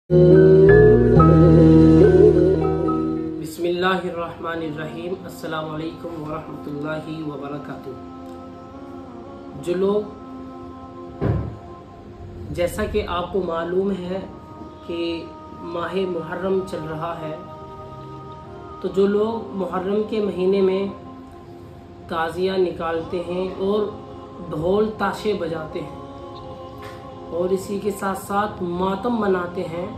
बिस्मिल्लाहिर्रहमानिर्रहीम। अस्सलाम वालेकुम वरहमतुल्लाहि वबरकातुह। जो लोग, जैसा कि आपको मालूम है कि माह मुहर्रम चल रहा है, तो जो लोग मुहर्रम के महीने में ताज़िया निकालते हैं और ढोल ताशे बजाते हैं और इसी के साथ साथ मातम मनाते हैं,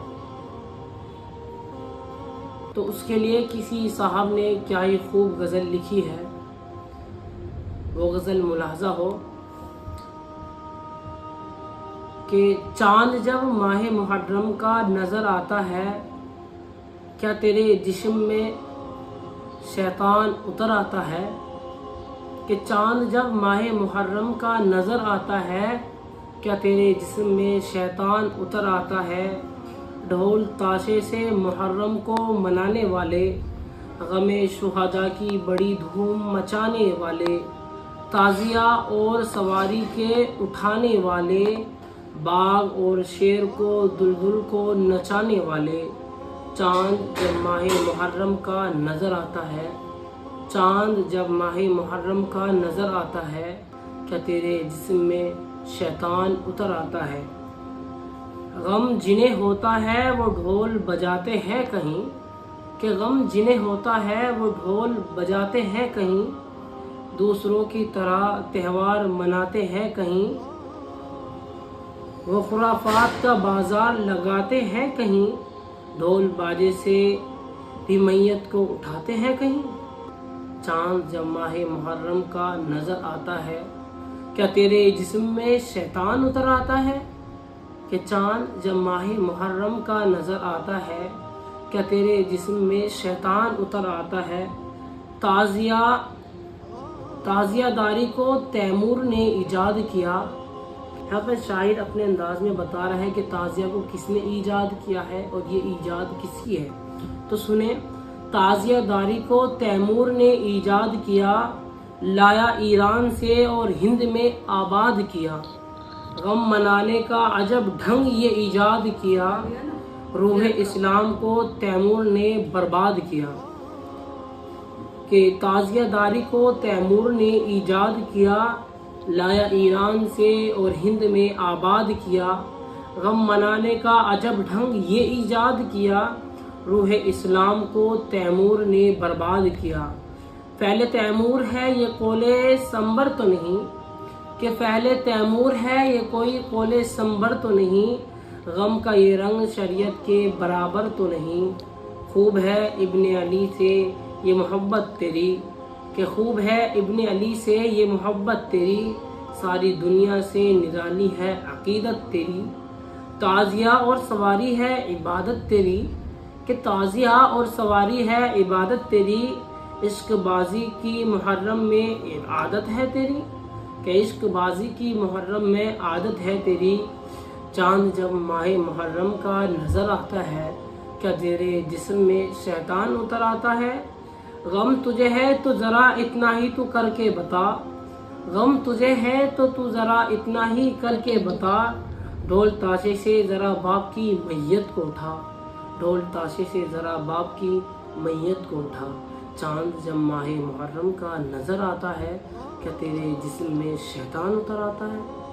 तो उसके लिए किसी साहब ने क्या ही खूब गज़ल लिखी है। वो गज़ल मुलाहज़ा हो कि चाँद जब माह मुहर्रम का नज़र आता है, क्या तेरे जिस्म में शैतान उतर आता है। कि चाँद जब माह मुहर्रम का नज़र आता है, क्या तेरे जिस्म में शैतान उतर आता है। ढोल ताशे से मुहर्रम को मनाने वाले, गमे शुहदा की बड़ी धूम मचाने वाले, ताज़िया और सवारी के उठाने वाले, बाग और शेर को दुल्दुल को नचाने वाले। चाँद जब माह मुहर्रम का नज़र आता है, चाँद जब माह मुहर्रम का नज़र आता है, क्या तेरे जिस्म में शैतान उतर आता है। गम जिन्हें होता है वो ढोल बजाते हैं कहीं, कि गम जिन्हें होता है वो ढोल बजाते हैं कहीं, दूसरों की तरह त्यौहार मनाते हैं कहीं। वो खुराफात का बाजार लगाते हैं कहीं, ढोल बाजे से भी मैयत को उठाते हैं कहीं। चाँद जब माह मुहर्रम का नज़र आता है, क्या तेरे जिस्म में शैतान उतर आता है। कि चाँद जब माह मुहर्रम का नज़र आता है, क्या तेरे जिस्म में शैतान उतर आता है। ताज़ियादारी को तैमूर ने ईजाद किया। यहाँ पर शायर अपने अंदाज में बता रहा है कि ताज़िया को किसने ईजाद किया है और ये ईजाद किसकी है। तो सुने, ताज़ियादारी को तैमूर ने ईजाद किया, लाया ईरान से और हिंद में आबाद किया। गम मनाने का अजब ढंग ये ईजाद किया, रूह इस्लाम को तैमूर ने बर्बाद किया। कि ताज़ियादारी को तैमूर ने ईजाद किया, लाया ईरान से और हिंद में आबाद किया। गम मनाने का अजब ढंग ये ईजाद किया, रूह इस्लाम को तैमूर ने बर्बाद किया। फ़ैल तैमूर है ये कोले संबर तो नहीं, कि फ़ैल तैमूर है ये कोई कोले संबर तो नहीं, गम का ये रंग शरीयत के बराबर तो नहीं। खूब है इब्ने अली से ये मोहब्बत तेरी, कि खूब है इब्ने अली से ये मोहब्बत तेरी, सारी दुनिया से निराली है अकीदत तेरी। ताज़िया और सवारी है इबादत तेरी, कि ताज़िया और सवारी है इबादत तेरी, इश्क बाजी की मुहर्रम में आदत है तेरी। कि इश्क बाजी की मुहर्रम में आदत है तेरी। चाँद जब माह मुहर्रम का नज़र आता है, क्या तेरे जिस्म में शैतान उतर आता है। गम तुझे है तो ज़रा इतना ही तू करके बता, गम तुझे है तो तू ज़रा इतना ही करके बता, ढोल ताशे से ज़रा बाप की मैयत को उठा, ढोल ताशे से ज़रा बाप की मैयत को उठा। चाँद जब माह मुहर्रम का नज़र आता है, क्या तेरे जिस्म में शैतान उतर आता है।